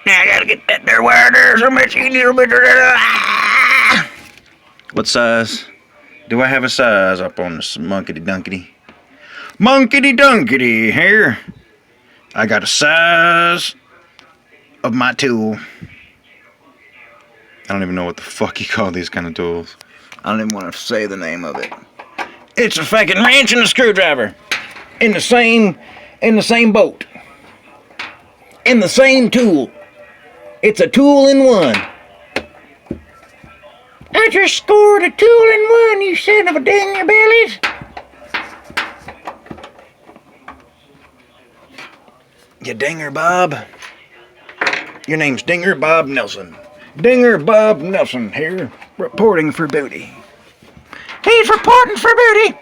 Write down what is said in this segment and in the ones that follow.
Now I gotta get that there wire there so much easier. What size? Do I have a size up on this monkey dunkety? Monkey dunkety here. I got a size of my tool. I don't even know what the fuck you call these kind of tools. I don't even want to say the name of it. It's a fucking wrench and a screwdriver. In the same boat. In the same tool. It's a tool in one. I just scored a tool in one, you son of a dinger bellies. You Dinger Bob. Your name's Dinger Bob Nelson. Dinger Bob Nelson here, reporting for booty. He's reporting for booty.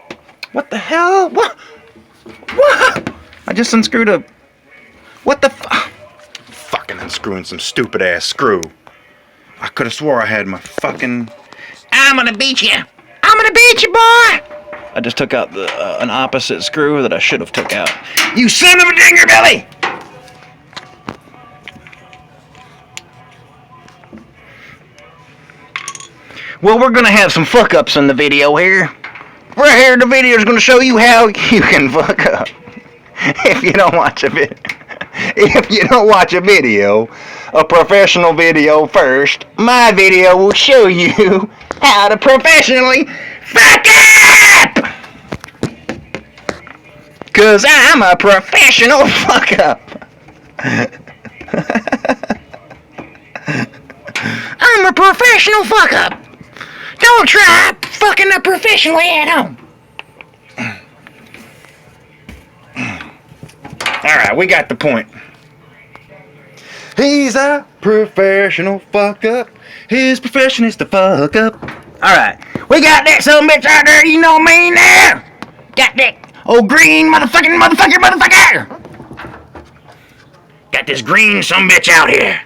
What the hell? What? I just unscrewed a... What the fucking unscrewing some stupid ass screw. I could have swore I had my fucking... I'm gonna beat you. I'm gonna beat you, boy. I just took out an opposite screw that I should have took out. You son of a dinger belly! Well, we're gonna have some fuck ups in the video here. Right here, the video is gonna show you how you can fuck up. If you don't watch a video, a professional video first, my video will show you how to professionally fuck up! Cause I'm a professional fuck up. I'm a professional fuck up. Don't try fucking up professionally at home. Alright, we got the point. He's a professional fuck up. His profession is to fuck up. Alright, we got that some bitch out there, you know me now. Got that old green motherfucker. Got this green some bitch out here.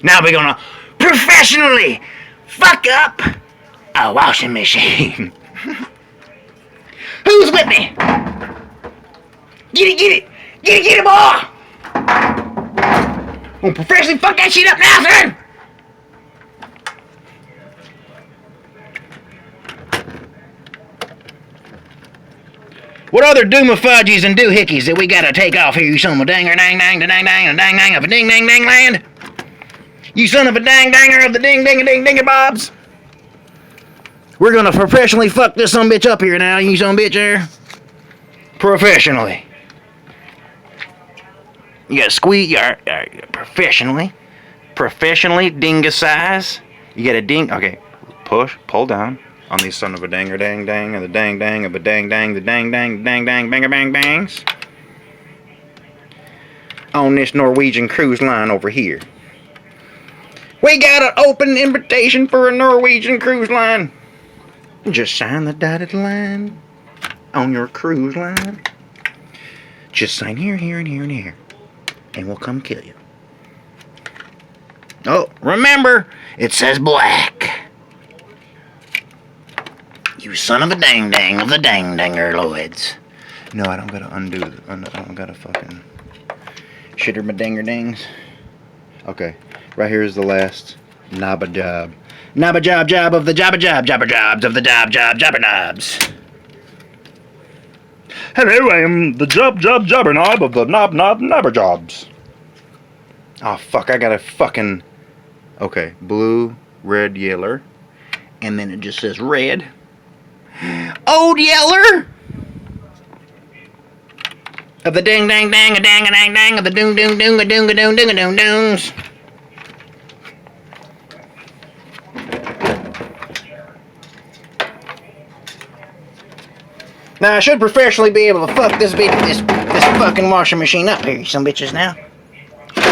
Now we're gonna professionally fuck up a washing machine. Who's with me? Get it, boy! Gonna professionally fuck that shit up now, son! What other doomafudgies and doohickeys that we gotta take off here, you son of a danger dang dang dang dang dang dang of a ding dang dang land? You son of a dang danger of the ding ding ding ding bobs! We're gonna professionally fuck this son bitch up here now, you son bitch there. Professionally. You gotta squeeze, professionally dinga size. You gotta ding, okay, pull down on these son of a danger dang dang and the dang dang of a dang dang, the dang dang, dang dang, banger bang bangs. On this Norwegian cruise line over here. We got an open invitation for a Norwegian cruise line. Just sign the dotted line on your cruise line. Just sign here, here, and here, and here. And we'll come kill you. Oh, remember, it says black. You son of a dang dang of the dang danger lloyds. No, I don't gotta undo it. I don't gotta fucking shitter my danger dings. Okay, right here is the last knob a job. Knob a job of the jobber jobs of the jobber knobs. Hello, I am the jobber knob of the knobber jobs. Oh fuck, I gotta fucking... Okay, blue, red, yeller. And then it just says red. Old yeller! Of the ding dang dang a dang a dang dang of the doom doom doom a doom a doom doom a doom dooms. Now I should professionally be able to fuck this fucking washing machine up here, you some bitches now.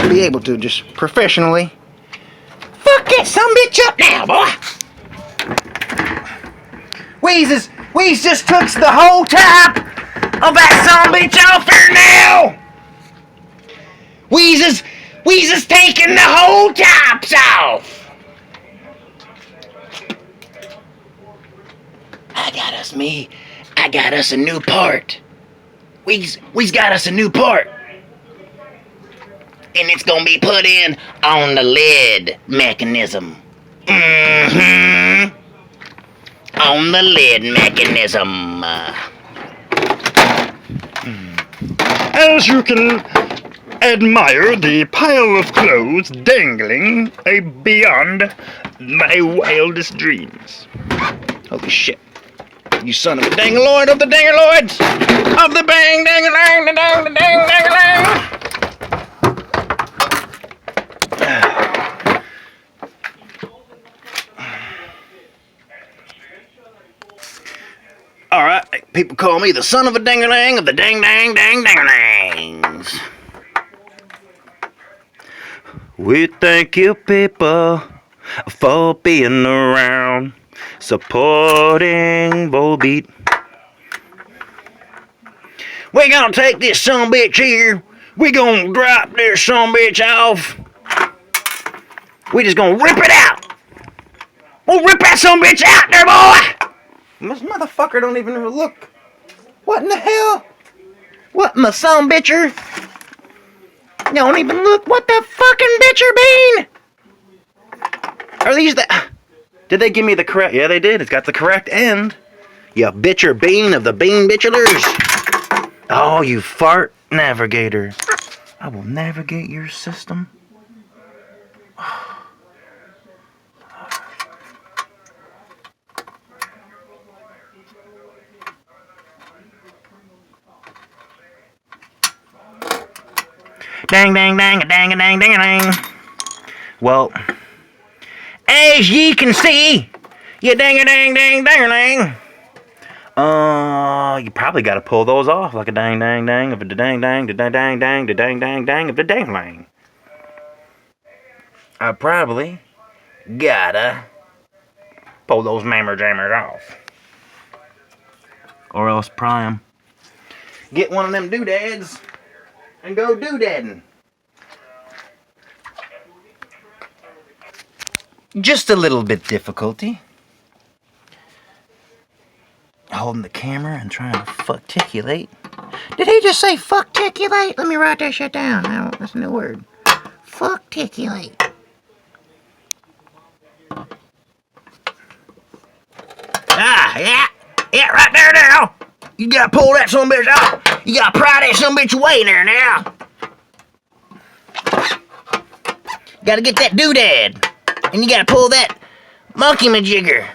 Be able to just professionally fuck that some bitch up now, boy. Weez just took the whole top of that some bitch off here now. Weez is taking the whole tops off. I got us a new part. We's got us a new part. and it's gonna be put in on the lid mechanism. Mm-hmm. On the lid mechanism. As you can admire the pile of clothes dangling beyond my wildest dreams. Holy shit. You son of a dangaloid of the dangerloids! Of the bang dangalang, the dang, the dang dangalang! Alright, people call me the son of a dangalang of the dang dang dang dangalangs. We thank you, people, for being around, supporting Volbeat. We gonna take this sumbitch here. We gonna drop this sumbitch off. We just gonna rip it out. We'll rip that sumbitch out there, boy! This motherfucker don't even look. What in the hell? What in the sumbitcher? You don't even look. What the fucking bitcher bean? Are these the... Did they give me the correct? Yeah, they did. It's got the correct end. You bitcher bean of the bean bitchelers. Oh, you fart navigator. I will navigate your system. Dang, dang, dang, a dang, a dang, dang, a dang. Well, as ye can see, you dang, a dang, dang, dang, a dang. You probably got to pull those off like a dang, dang, dang of a dang, dang, da dang, dang, dang, da dang, dang, dang of a dang, dang. I probably gotta pull those mammer jammers off. Or else pry 'em. Get one of them doodads and go doodadding. Just a little bit difficulty holding the camera and trying to fuckticulate. Did he just say fuckticulate? Let me write that shit down. Now, that's a new word. Fuckticulate. Yeah, right there now. You gotta pull that sumbitch out. You gotta pry that sumbitch away there now. You gotta get that doodad. And you gotta pull that monkey majigger.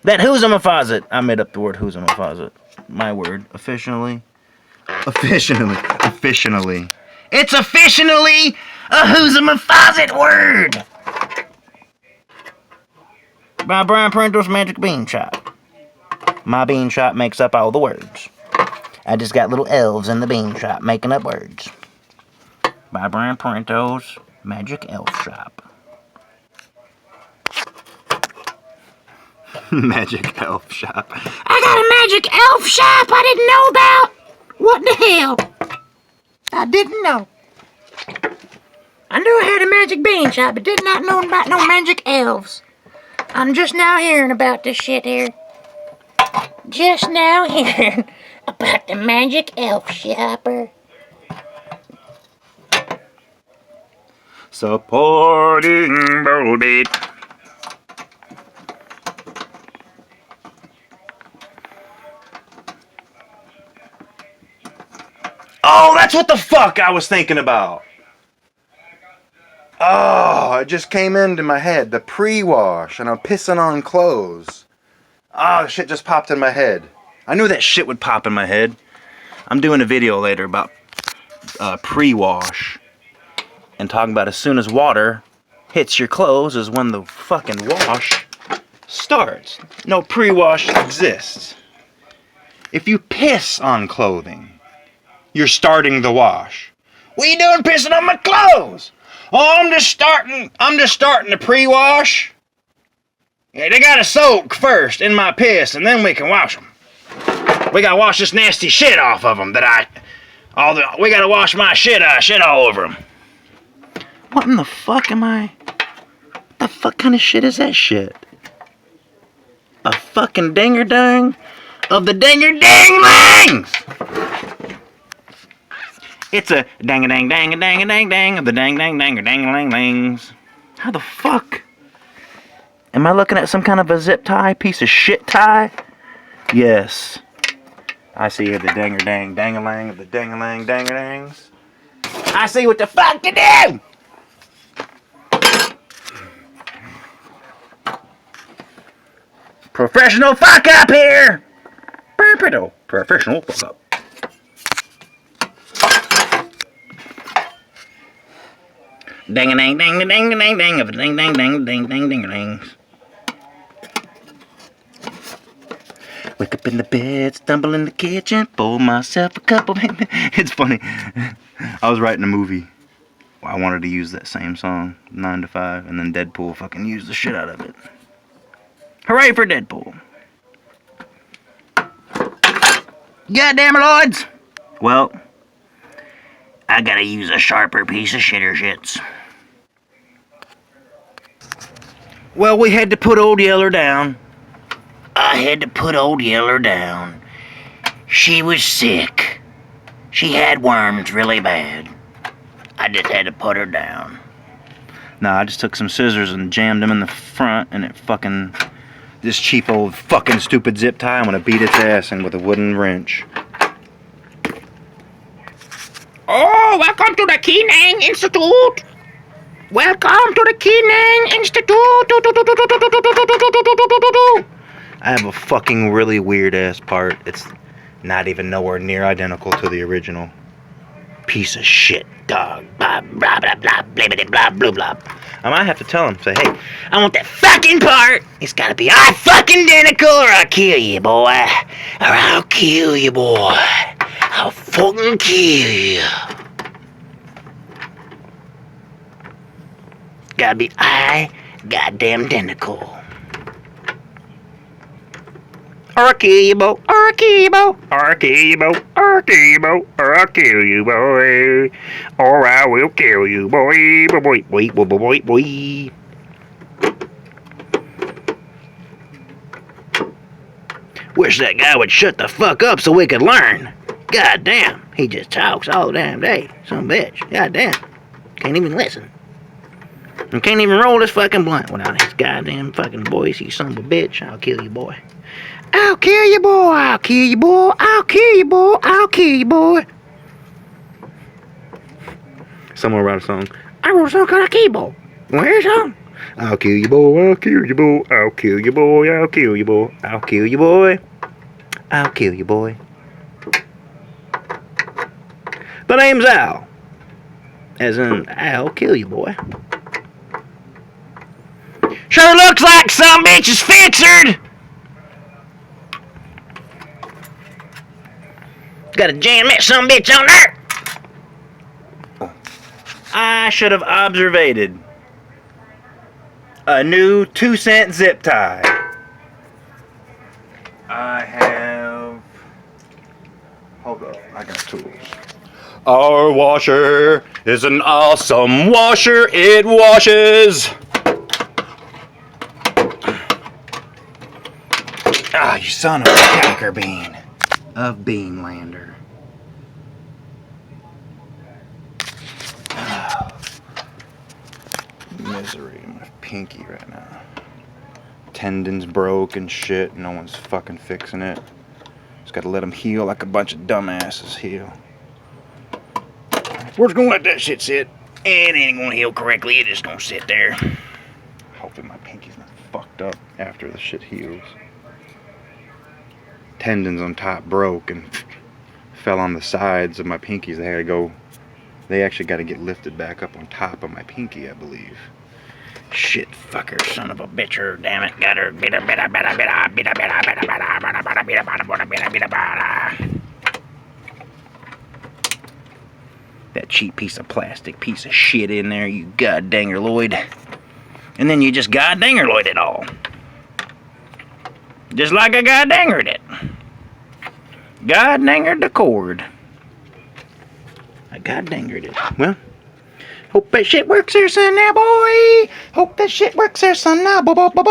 That whoozamafazit. I made up the word whoozamafazit. My word. Officially. It's officially a whoozamafazit word. By Brian Parental's Magic Bean Shop. My bean shop makes up all the words. I just got little elves in the bean shop making up words. By Brian Parental's Magic Elf Shop. Magic Elf Shop. I got a magic elf shop I didn't know about. What the hell? I didn't know. I knew I had a magic bean shop, but did not know about no magic elves. I'm just now hearing about this shit here. Just now hearing about the magic elf shopper. Supporting Volbeat. Oh, that's what the fuck I was thinking about. Oh, it just came into my head. The pre-wash, and I'm pissing on clothes. Oh, shit just popped in my head. I knew that shit would pop in my head. I'm doing a video later about pre-wash. And talking about as soon as water hits your clothes is when the fucking wash starts. No pre-wash exists. If you piss on clothing, you're starting the wash. What are you doing pissing on my clothes? Oh, I'm just starting the pre-wash. Yeah, they gotta soak first in my piss, and then we can wash them. We gotta wash this nasty shit off of them we gotta wash my shit all over them. What in the fuck am I? What the fuck kind of shit is that shit? A fucking dinger dang of the dinger danglings! It's a dang-a-dang-dang-a-dang-a-dang-dang of the dang-dang-dang-a-dang-a-lang-langs. How the fuck? Am I looking at some kind of a zip tie? Piece of shit tie? Yes. I see the danger-dang-dang-a-lang of the dang-a-lang-dang-a-dangs. I see what the fuck to do! Professional fuck up here! Professional fuck up. Dang-a-dang-dang-a-dang-a-dang-a-dang of the dang-dang-dang-dang-dang-dang-a-dangs. Wake up in the bed, stumble in the kitchen, pour myself a cup of... It's funny. I was writing a movie. I wanted to use that same song, 9 to 5, and then Deadpool fucking used the shit out of it. Hooray for Deadpool. Goddamn it, Lloyds! Well, I gotta use a sharper piece of shitter shits. Well, we had to put Old Yeller down. I had to put Old Yeller down. She was sick. She had worms really bad. I just had to put her down. Nah, I just took some scissors and jammed them in the front, and it fucking... This cheap old fucking stupid zip tie, I'm gonna beat its ass in with a wooden wrench. Oh, welcome to the Kenang Institute! Welcome to the Kenang Institute! I have a fucking really weird ass part. It's not even nowhere near identical to the original. Piece of shit, dog. Blah, blah, blah, blah, blah, blah, blah, blah, blah. I might have to tell him, say, hey, I want that fucking part. It's gotta be fucking identical or I'll kill you, boy. Or I'll kill you, boy. I'll fucking kill you. Gotta be goddamn identical. Or I'll kill you, boy. Or I'll kill you, boy. Or I'll kill you, boy. Or I'll kill you, boy. Or I'll kill you, boy. Or I will kill you, boy. Boy, boy, boy, boy, boy. Wish that guy would shut the fuck up so we could learn. God damn, he just talks all the damn day. Some bitch. God damn. Can't even listen. And can't even roll this fucking blunt without his goddamn fucking voice. You son of a bitch. I'll kill you, boy. I'll kill you, boy. I'll kill you, boy. I'll kill you, boy. I'll kill you, boy. Someone wrote a song. I wrote a song called "I'll Kill You, Boy." Where's your song? I'll kill you, boy. I'll kill you, boy. I'll kill you, boy. I'll kill you, boy. I'll kill you, boy. I'll kill you, boy. The name's Al. As in, I'll kill you, boy. Sure looks like some bitch is fencered. Gotta jam that some bitch on there. I should have observated a new 2-cent zip tie. I have... Hold up, I got tools. Our washer is an awesome washer. It washes. Ah, you son of a hacker bean. Of Beanlander. Oh, misery in my pinky right now. Tendons broke and shit. No one's fucking fixing it. Just gotta let them heal like a bunch of dumbasses heal. We're just gonna let that shit sit. It ain't gonna heal correctly. It just gonna sit there. Hopefully my pinky's not fucked up after the shit heals. Tendons on top broke and fell on the sides of my pinkies. They had to go. They actually got to get lifted back up on top of my pinky, I believe. Shit, fucker, son of a bitcher, damn it, got her. That cheap piece of plastic, piece of shit in there, you goddanger Lloyd. And then you just goddanger Lloyd it all. Just like I goddangered it. Goddangered the cord. I goddangered it. Well, hope that shit works there, son, now, boy. Hope that shit works there, son, now, boy. Boy.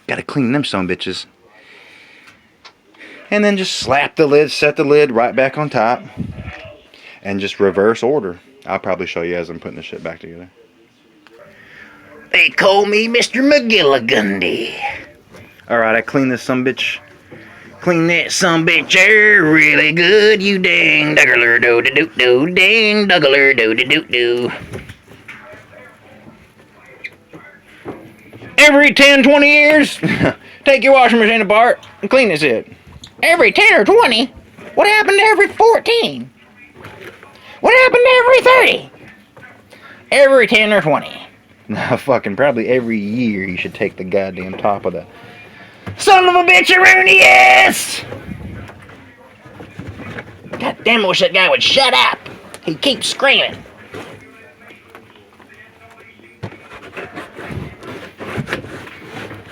Gotta clean them some bitches. And then just slap the lid, set the lid right back on top. And just reverse order. I'll probably show you as I'm putting the shit back together. They call me Mr. McGilligundy. Alright, I cleaned this sumbitch. Clean that sumbitch air really good, you dang duggler do da doo doo, dang duggler do da doo doo. Every 10, 20 years, take your washing machine apart and clean this shit. Every 10 or 20? What happened to every 14? What happened to every 30? Every 10 or 20. Now, fucking probably every year you should take the goddamn top of the Son of a bitch, erroneous! God damn, I wish that guy would shut up. He keeps screaming.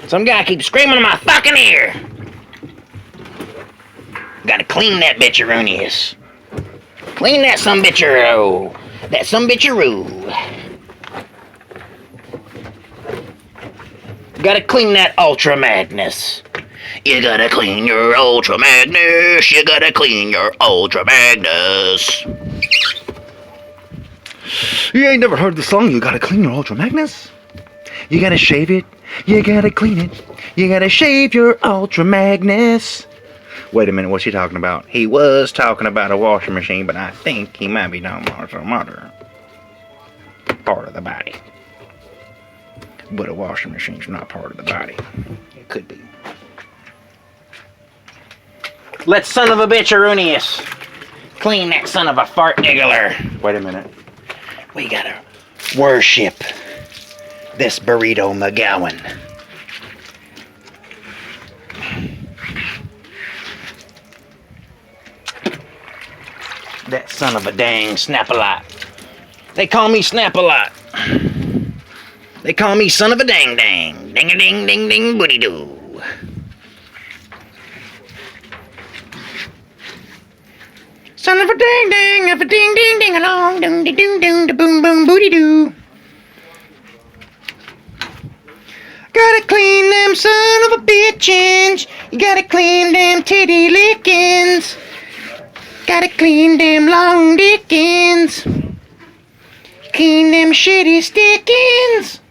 Some guy keeps screaming in my fucking ear. Gotta clean that bitch, erroneous. Clean that sumbitcheroo. That sumbitcheroo. Gotta clean that Ultra Magnus. You gotta clean your Ultra Magnus. You gotta clean your Ultra Magnus. You ain't never heard the song, you gotta clean your Ultra Magnus? You gotta shave it, you gotta clean it, you gotta shave your Ultra Magnus. Wait a minute, what's he talking about? He was talking about a washing machine, but I think he might be talking about some other part of the body. But a washing machine's not part of the body. It could be. Let son of a bitch, erroneous. Clean that son of a fart niggler. Wait a minute. We gotta worship this burrito McGowan. That son of a dang Snap-a-lot. They call me Snap-a-lot. They call me son of a dang dang. Ding-a-ding-ding-ding booty-doo. Son of a dang dang, of a ding ding ding along, ding ding ding ding, da boom boom booty doo. Gotta clean them son of a bitchins. You gotta clean them titty lickins. Gotta clean them long dickins. Clean them shitty stickins.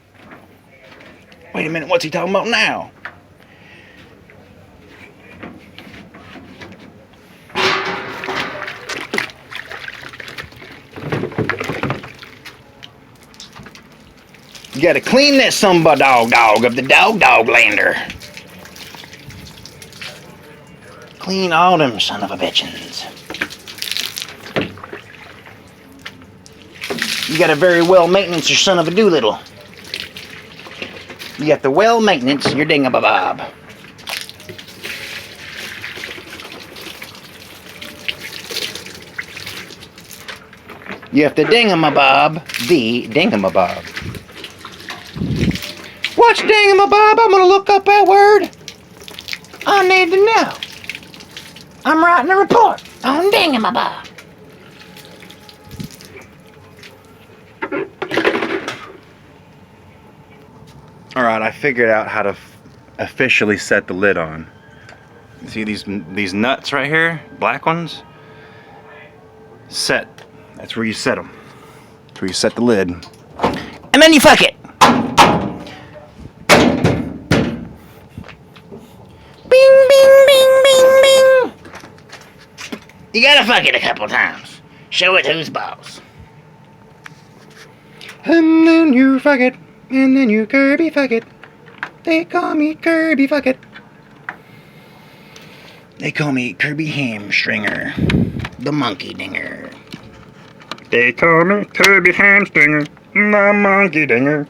Wait a minute, what's he talking about now? You gotta clean that samba dog of the dog lander. Clean all them son of a bitchins. You got a very well maintenance your son of a doolittle. You got the well maintenance your dingabob. You have to dingamabob the dingamabob. What's dingamabob? I'm gonna look up that word. I need to know. I'm writing a report on dingamabob. Alright, I figured out how to officially set the lid on. See these nuts right here? Black ones? Set. That's where you set them. That's where you set the lid. And then you fuck it. Bing, bing, bing, bing, bing. You gotta fuck it a couple times. Show it who's boss. And then you fuck it. And then you Kirby fuck it. They call me Kirby fuck it. They call me Kirby Hamstringer, the monkey dinger. They call me Kirby Hamstringer, the monkey dinger.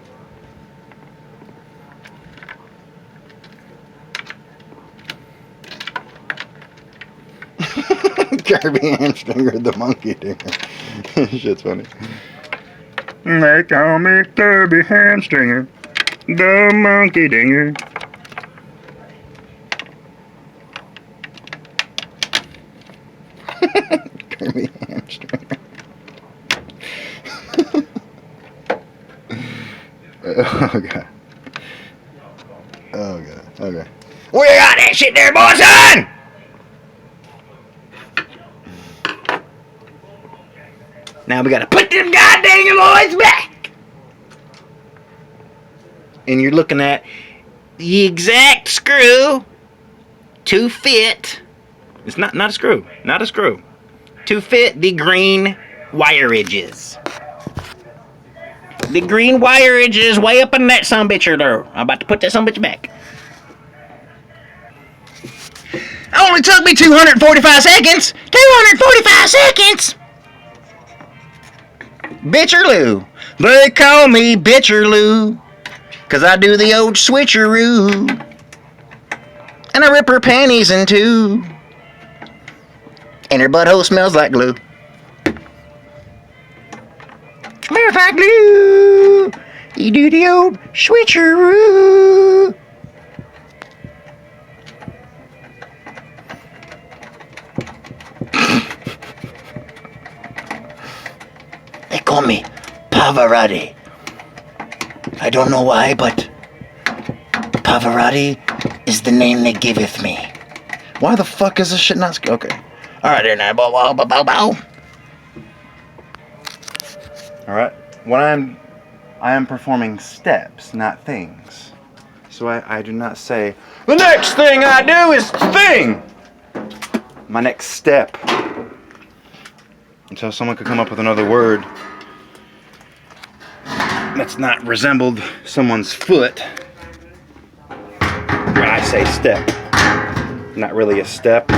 Kirby Hamstringer, the monkey dinger. Shit's funny. They call me Kirby Hamstringer, the monkey dinger. Kirby Hamstringer. Oh god. Oh god. Okay. We got that shit there, boy, son! Now we gotta put them goddamn alloys back! And you're looking at the exact screw to fit. It's not a screw. Not a screw. To fit the green wire edges. The green wire edges way up in that sumbitcher there. I'm about to put that sumbitch back. Only took me 245 seconds. 245 seconds. Bitcherloo. They call me Bitcherloo. Cause I do the old switcheroo. And I rip her panties in two. And her butthole smells like glue. Smells like glue. You do the old switcheroo. They call me Pavarotti. I don't know why, but Pavarotti is the name they giveth me. Why the fuck is this shit not... Okay. Alright there now. Bow, bow, bow, bow. Alright. I am performing steps, not things. So I do not say, the next thing I do is thing! My next step. Until someone could come up with another word that's not resembled someone's foot. When I say step. Not really a step.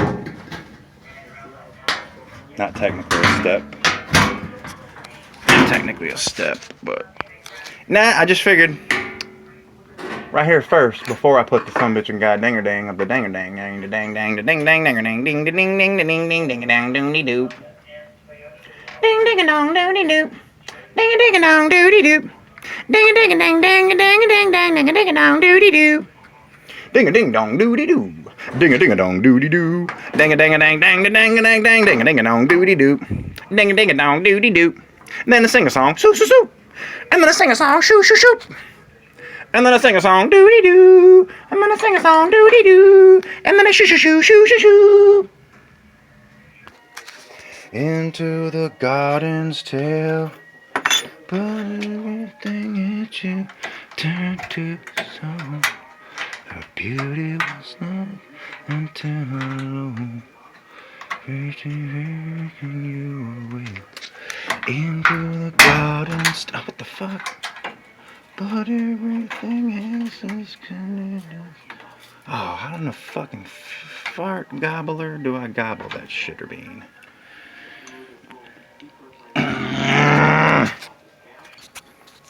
Not technically a step. Technically a step, but... Nah, I just figured... Right here first, before I put the sumbitch and god dinger dang of the dinger dang dang the dang dang the ding dang dinger dang ding the ding ding the ding ding ding dang doody doo. Ding ding a dong doody doo. Ding a ding a dong doody doo. Ding a ding a dang dang a dang a dang dang ding a ding a dong doody doo. Ding a ding dong doody doo. Ding a ding a dong doody doo. Ding a ding a dang dang the dang a dang dang ding a ding a dong doody doo. Ding a ding a dong doody doo. Then I sing a song, shoo shoo shoo. And then I sing a song, shoo shoo shoo. And then I sing a song, doody doo. And then I sing a song, doody doo. And then I shoo shoo shoo shoo shoo shoo. Into the garden's tail, but everything at you turned to stone. Her beauty was not until alone. Reaching you away into the garden's. Oh, what the fuck? But everything else is connected. Oh, how in the fucking fart gobbler do I gobble that shitter bean?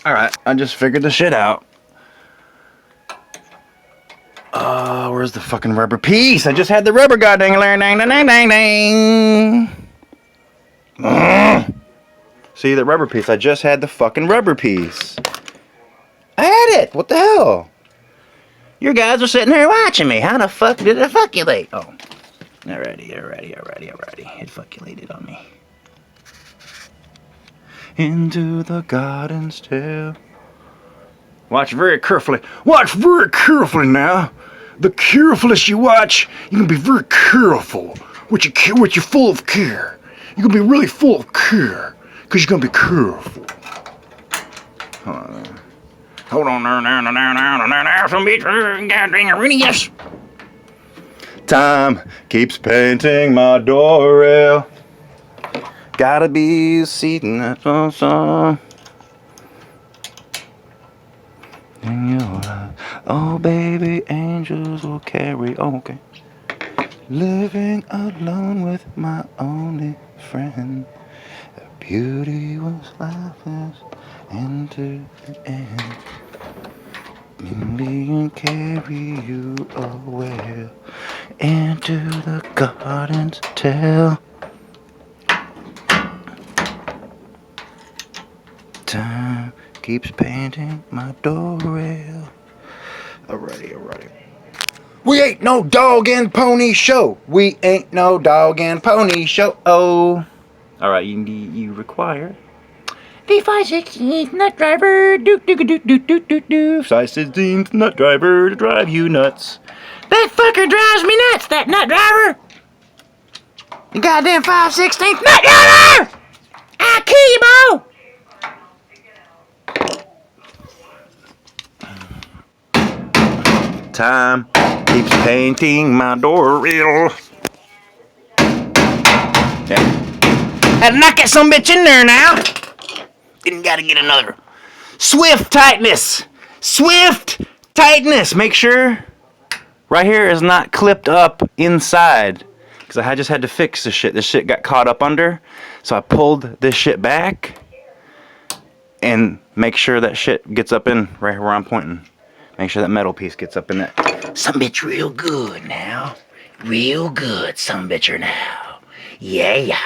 Alright, I just figured the shit out. Where's the fucking rubber piece? I just had the rubber goddamn dang dang dang dang dang. See, the rubber piece. I just had the fucking rubber piece. I had it. What the hell? You guys are sitting there watching me. How the fuck did it fuckulate? Oh. Alrighty. It fuckulated on me. Into the garden's tail. Watch very carefully. Watch very carefully now. The carefulest you watch, you can be very careful. With your full of care. You can be really full of care. Because you're going to be careful. Hold on there. Some bitch. Goddamn, really, yes. Time keeps painting my door rail. Gotta be a seat in that song. In your life. Oh, baby, angels will carry. Oh, okay. Living alone with my only friend. The beauty was lifeless into the end. And carry you away into the garden's tail. Time keeps painting my door rail. Alrighty. We ain't no dog and pony show. We ain't no dog and pony show. Oh. Alright, you require The 5/16 nut driver, doot doot doot doot doot doot doot. 5/16 nut driver to drive you nuts. That fucker drives me nuts, that nut driver. You goddamn 5/16 nut driver! I'll kill you, Bo! Time keeps painting my door reel. Yeah. Had to knock that some bitch in there now. Didn't gotta get another. Swift tightness. Swift tightness. Make sure right here is not clipped up inside. Because I just had to fix this shit. This shit got caught up under. So I pulled this shit back. And make sure that shit gets up in right where I'm pointing. Make sure that metal piece gets up in that. Some bitch real good now. Real good, some bitcher now. Yeah.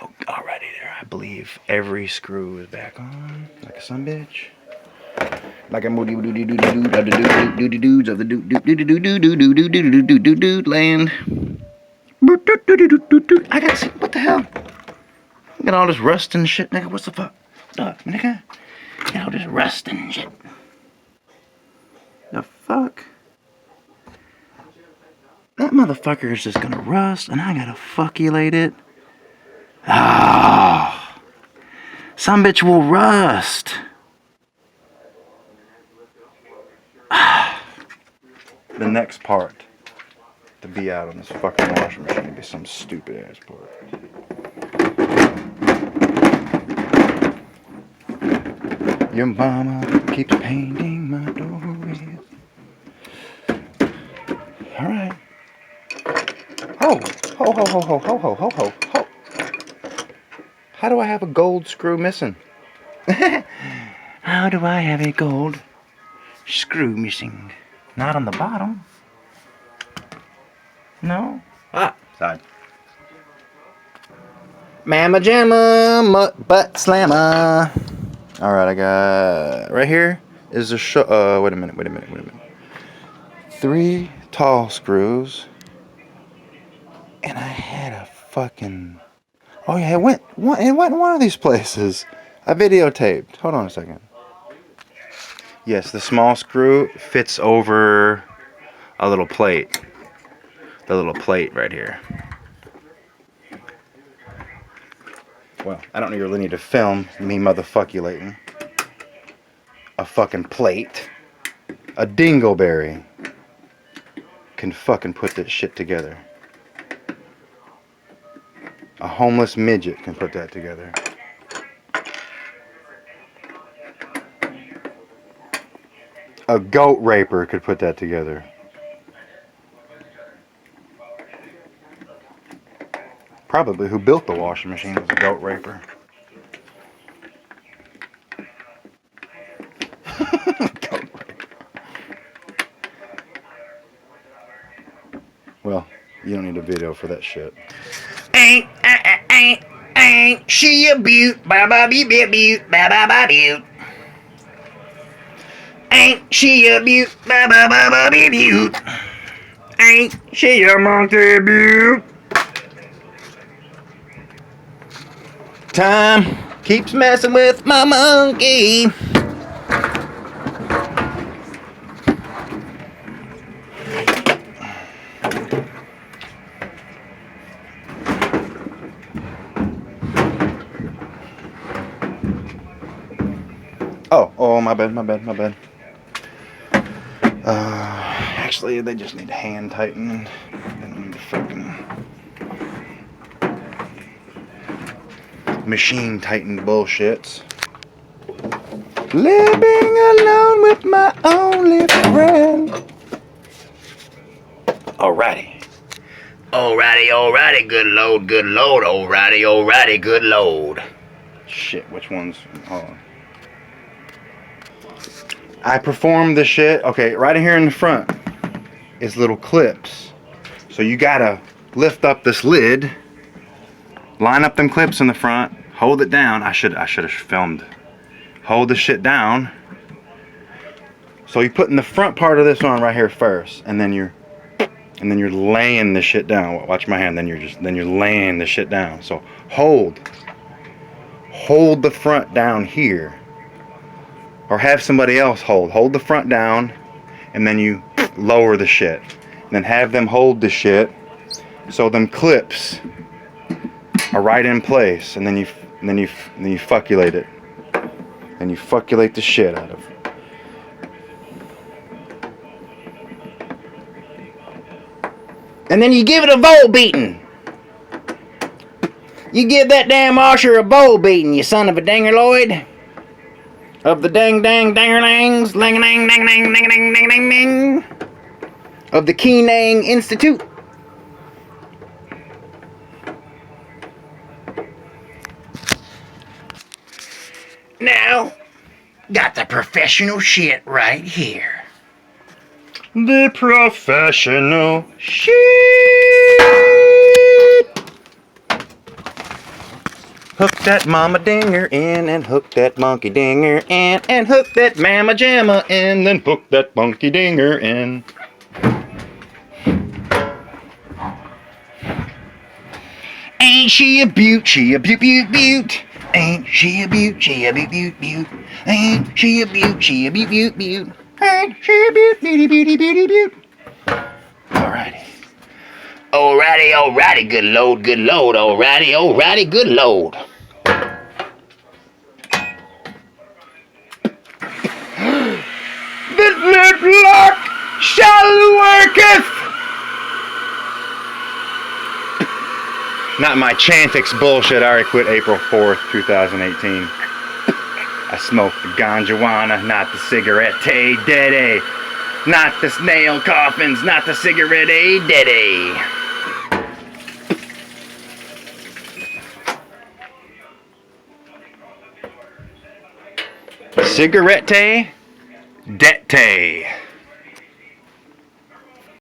Oh, alrighty there. I believe every screw is back on. Like a some bitch. Like a moody doody doody dood of the doody doods of the dood land. I gotta see what the hell. I got all this rust and shit, nigga. What's the fuck? Nigga? Got all this rust and shit. The fuck? That motherfucker is just gonna rust and I gotta fuckulate it. Ah, some bitch will rust. The next part to be out on this fucking washing machine would be some stupid ass part. Your mama keeps painting my doorways. Alright. Ho! Ho ho ho ho ho ho ho ho ho. How do I have a gold screw missing? How do I have a gold screw missing? Not on the bottom. No. Ah, side. Mamma jamma, butt slammer. Alright, I got right here is a wait a minute. 3 tall screws. And I had a fucking... Oh yeah, it went in one of these places. I videotaped. Hold on a second. Yes, the small screw fits over a little plate. The little plate right here. Well, I don't really need to film me motherfuckulating a fucking plate. A dingleberry can fucking put this shit together. A homeless midget can put that together. A goat raper could put that together. Probably who built the washing machine was a goat raper. Goat raper. Well, you don't need a video for that shit. Ain't she a beaut? Ba ba be beaut, ba ba ba beaut. Ain't she a beaut? Ba ba ba ba be beaut. Ain't she a monkey beaut? Time keeps messing with my monkey. Oh, my bad. Actually, they just need hand tightening. They don't need to fucking machine tightened bullshits. Living alone with my only friend. Alrighty, good load, alrighty, good load. Shit, which one's, hold on. I performed the shit, okay, right here in the front is little clips. So you gotta lift up this lid, line up them clips in the front, hold it down. I should have filmed. Hold the shit down. So you're putting the front part of this on right here first, and then you're laying the shit down. Watch my hand. Then you're laying the shit down. So hold hold the front down here. Or have somebody else hold the front down, and then you lower the shit. And then have them hold the shit so them clips are right in place, and then you fuckulate it. And you fuckulate the shit out of it. And then you give it a volt beating. You give that damn washer a volt beating, you son of a dingerloid. Of the dang dang dangerlangs, lang dang dang dang dang dang dang dang dang. Of the Kenang Institute. Now, got the professional shit right here. The professional shit. Hook that mama dinger in and hook that monkey dinger in and hook that mama jamma in, then hook that monkey dinger in. Ain't she a beaut, she a beaut, beaut, beaut. Ain't she a beaut, she a beaut, beaut, beaut. Ain't she a beaut, she a beaut, beaut, beaut. Ain't she a beaut, beauty, beauty, beauty, beaut. Alrighty. Alrighty, alrighty, good load, alrighty, alrighty, good load. The good luck shall worketh. Not my Chantix bullshit. I already quit April 4th, 2018. I smoked the ganjawana, not the cigarette, daddy. Not the snail coffins, not the cigarette, daddy. Cigarette, dette.